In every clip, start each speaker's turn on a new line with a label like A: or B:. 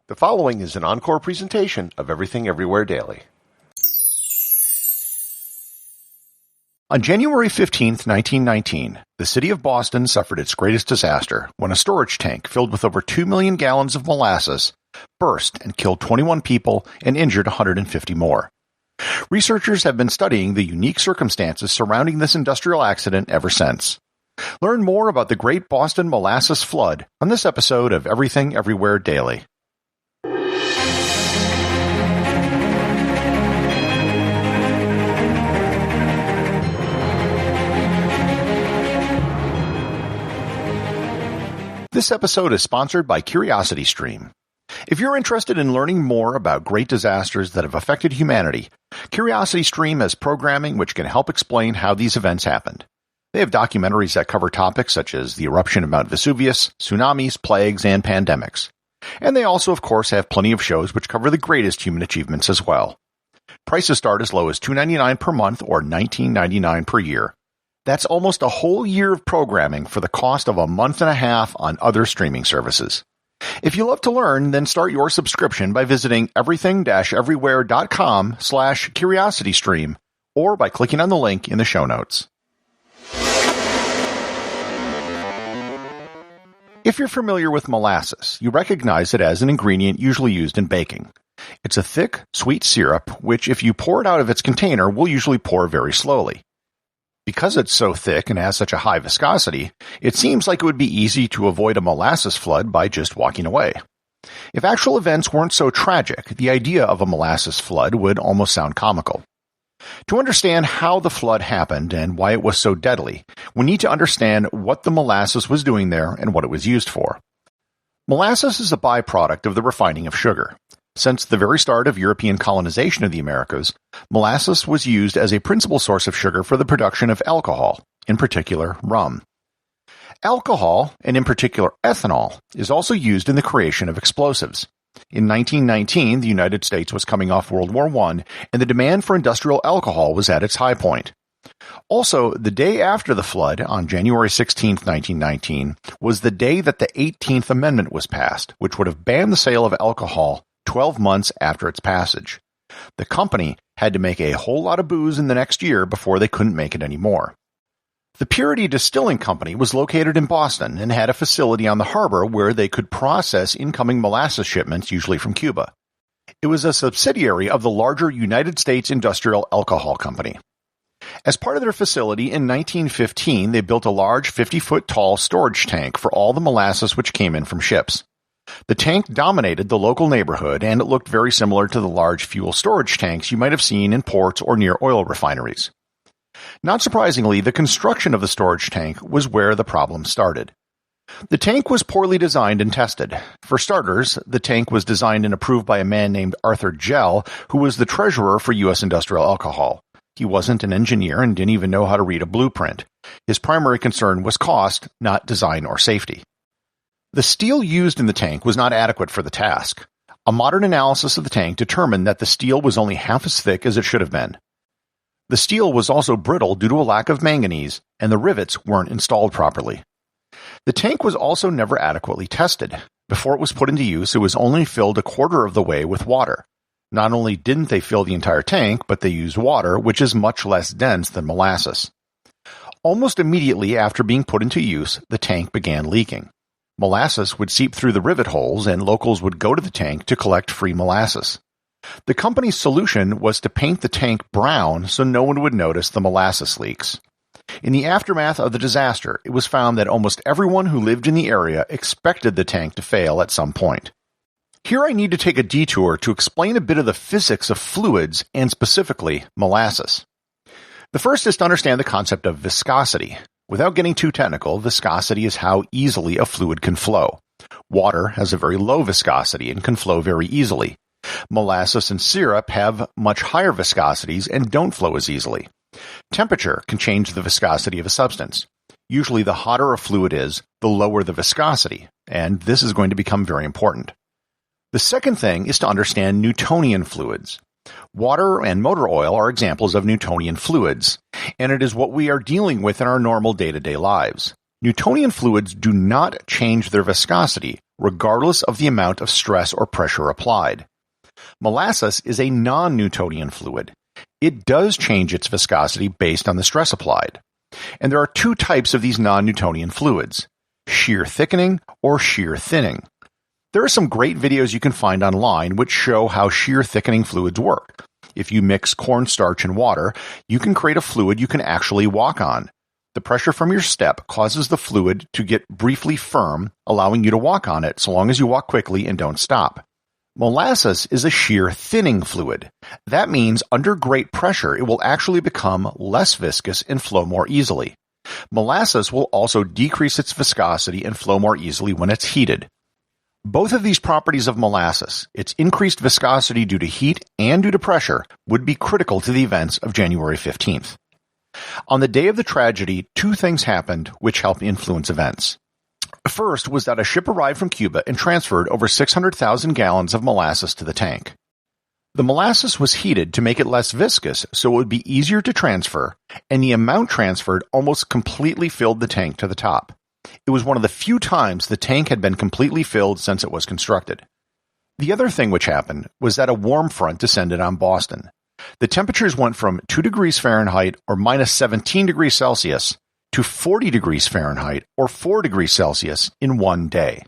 A: The following is an encore presentation of Everything Everywhere Daily. On January 15, 1919, the city of Boston suffered its greatest disaster when a storage tank filled with over 2 million gallons of molasses burst and killed 21 people and injured 150 more. Researchers have been studying the unique circumstances surrounding this industrial accident ever since. Learn more about the Great Boston Molasses Flood on this episode of Everything Everywhere Daily. This episode is sponsored by CuriosityStream. If you're interested in learning more about great disasters that have affected humanity, CuriosityStream has programming which can help explain how these events happened. They have documentaries that cover topics such as the eruption of Mount Vesuvius, tsunamis, plagues, and pandemics. And they also, of course, have plenty of shows which cover the greatest human achievements as well. Prices start as low as $2.99 per month or $19.99 per year. That's almost a whole year of programming for the cost of a month and a half on other streaming services. If you love to learn, then start your subscription by visiting everything-everywhere.com/curiositystream or by clicking on the link in the show notes. If you're familiar with molasses, you recognize it as an ingredient usually used in baking. It's a thick, sweet syrup, which if you pour it out of its container, will usually pour very slowly. Because it's so thick and has such a high viscosity, it seems like it would be easy to avoid a molasses flood by just walking away. If actual events weren't so tragic, the idea of a molasses flood would almost sound comical. To understand how the flood happened and why it was so deadly, we need to understand what the molasses was doing there and what it was used for. Molasses is a byproduct of the refining of sugar. Since the very start of European colonization of the Americas, molasses was used as a principal source of sugar for the production of alcohol, in particular rum. Alcohol, and in particular ethanol, is also used in the creation of explosives. In 1919, the United States was coming off World War I, and the demand for industrial alcohol was at its high point. Also, the day after the flood, on January 16, 1919, was the day that the 18th Amendment was passed, which would have banned the sale of alcohol 12 months after its passage. The company had to make a whole lot of booze in the next year before they couldn't make it anymore. The Purity Distilling Company was located in Boston and had a facility on the harbor where they could process incoming molasses shipments, usually from Cuba. It was a subsidiary of the larger United States Industrial Alcohol Company. As part of their facility in 1915, they built a large 50-foot tall storage tank for all the molasses which came in from ships. The tank dominated the local neighborhood, and it looked very similar to the large fuel storage tanks you might have seen in ports or near oil refineries. Not surprisingly, the construction of the storage tank was where the problem started. The tank was poorly designed and tested. For starters, the tank was designed and approved by a man named Arthur Gell, who was the treasurer for U.S. Industrial Alcohol. He wasn't an engineer and didn't even know how to read a blueprint. His primary concern was cost, not design or safety. The steel used in the tank was not adequate for the task. A modern analysis of the tank determined that the steel was only half as thick as it should have been. The steel was also brittle due to a lack of manganese, and the rivets weren't installed properly. The tank was also never adequately tested. Before it was put into use, it was only filled a quarter of the way with water. Not only didn't they fill the entire tank, but they used water, which is much less dense than molasses. Almost immediately after being put into use, the tank began leaking. Molasses would seep through the rivet holes, and locals would go to the tank to collect free molasses. The company's solution was to paint the tank brown so no one would notice the molasses leaks. In the aftermath of the disaster, it was found that almost everyone who lived in the area expected the tank to fail at some point. Here I need to take a detour to explain a bit of the physics of fluids, and specifically molasses. The first is to understand the concept of viscosity. Without getting too technical, viscosity is how easily a fluid can flow. Water has a very low viscosity and can flow very easily. Molasses and syrup have much higher viscosities and don't flow as easily. Temperature can change the viscosity of a substance. Usually the hotter a fluid is, the lower the viscosity, and this is going to become very important. The second thing is to understand Newtonian fluids. Water and motor oil are examples of Newtonian fluids, and it is what we are dealing with in our normal day-to-day lives. Newtonian fluids do not change their viscosity. regardless of the amount of stress or pressure applied. Molasses is a non-Newtonian fluid. It does change its viscosity based on the stress applied. And there are two types of these non-Newtonian fluids: shear thickening or shear thinning. There are some great videos you can find online which show how shear thickening fluids work. If you mix cornstarch and water, you can create a fluid you can actually walk on. The pressure from your step causes the fluid to get briefly firm, allowing you to walk on it so long as you walk quickly and don't stop. Molasses is a shear thinning fluid. That means under great pressure it will actually become less viscous and flow more easily. Molasses will also decrease its viscosity and flow more easily when it's heated. Both of these properties of molasses, its increased viscosity due to heat and due to pressure, would be critical to the events of January 15th. On the day of the tragedy, two things happened which helped influence events. First was that a ship arrived from Cuba and transferred over 600,000 gallons of molasses to the tank. The molasses was heated to make it less viscous so it would be easier to transfer, and the amount transferred almost completely filled the tank to the top. It was one of the few times the tank had been completely filled since it was constructed. The other thing which happened was that a warm front descended on Boston. The temperatures went from 2 degrees Fahrenheit or minus 17 degrees Celsius to 40 degrees Fahrenheit or 4 degrees Celsius in one day.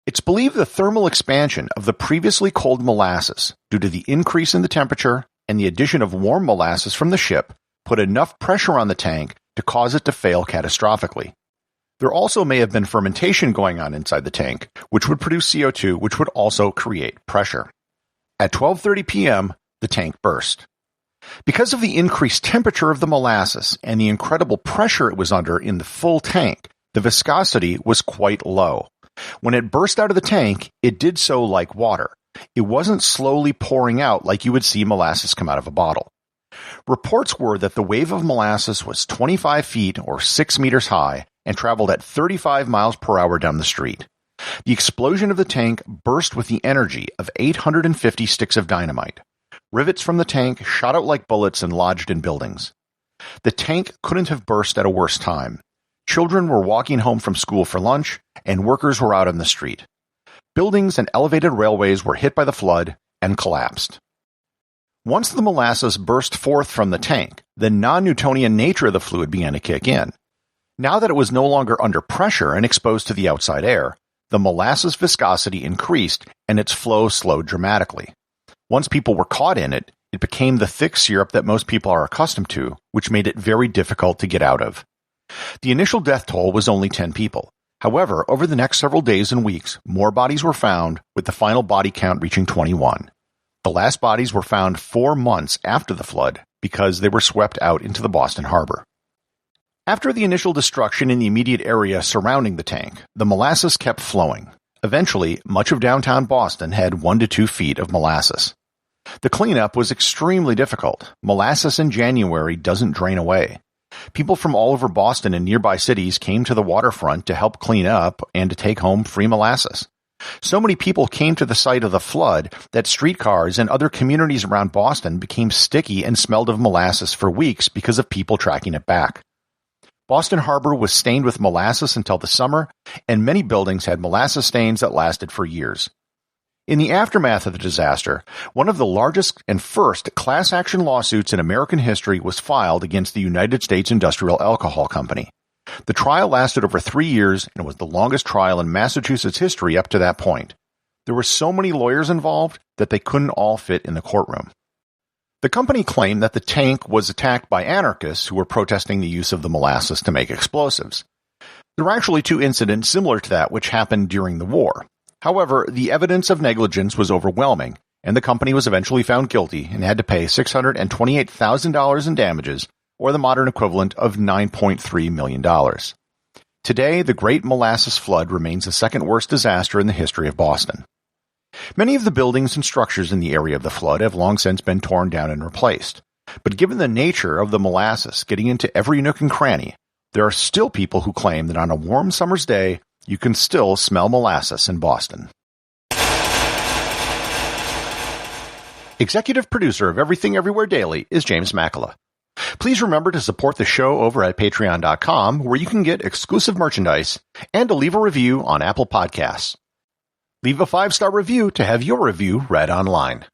A: It's believed the thermal expansion of the previously cold molasses, due to the increase in the temperature and the addition of warm molasses from the ship, put enough pressure on the tank to cause it to fail catastrophically. There also may have been fermentation going on inside the tank, which would produce CO2, which would also create pressure. At 12:30 p.m., the tank burst. Because of the increased temperature of the molasses and the incredible pressure it was under in the full tank, the viscosity was quite low. When it burst out of the tank, it did so like water. It wasn't slowly pouring out like you would see molasses come out of a bottle. Reports were that the wave of molasses was 25 feet or 6 meters high and traveled at 35 miles per hour down the street. The explosion of the tank burst with the energy of 850 sticks of dynamite. Rivets from the tank shot out like bullets and lodged in buildings. The tank couldn't have burst at a worse time. Children were walking home from school for lunch, and workers were out on the street. Buildings and elevated railways were hit by the flood and collapsed. Once the molasses burst forth from the tank, the non-Newtonian nature of the fluid began to kick in. Now that it was no longer under pressure and exposed to the outside air, the molasses viscosity increased and its flow slowed dramatically. Once people were caught in it, it became the thick syrup that most people are accustomed to, which made it very difficult to get out of. The initial death toll was only 10 people. However, over the next several days and weeks, more bodies were found, with the final body count reaching 21. The last bodies were found 4 months after the flood because they were swept out into the Boston harbor. After the initial destruction in the immediate area surrounding the tank, the molasses kept flowing. Eventually, much of downtown Boston had 1 to 2 feet of molasses. The cleanup was extremely difficult. Molasses in January doesn't drain away. People from all over Boston and nearby cities came to the waterfront to help clean up and to take home free molasses. So many people came to the site of the flood that streetcars and other communities around Boston became sticky and smelled of molasses for weeks because of people tracking it back. Boston Harbor was stained with molasses until the summer, and many buildings had molasses stains that lasted for years. In the aftermath of the disaster, one of the largest and first class action lawsuits in American history was filed against the United States Industrial Alcohol Company. The trial lasted over 3 years and was the longest trial in Massachusetts history up to that point. There were so many lawyers involved that they couldn't all fit in the courtroom. The company claimed that the tank was attacked by anarchists who were protesting the use of the molasses to make explosives. There were actually 2 incidents similar to that which happened during the war. However, the evidence of negligence was overwhelming, and the company was eventually found guilty and had to pay $628,000 in damages, or the modern equivalent of $9.3 million. Today, the Great Molasses Flood remains the second worst disaster in the history of Boston. Many of the buildings and structures in the area of the flood have long since been torn down and replaced. But given the nature of the molasses getting into every nook and cranny, there are still people who claim that on a warm summer's day, you can still smell molasses in Boston. Executive producer of Everything Everywhere Daily is James Makkyla. Please remember to support the show over at patreon.com, where you can get exclusive merchandise and to leave a review on Apple Podcasts. Leave a 5-star review to have your review read online.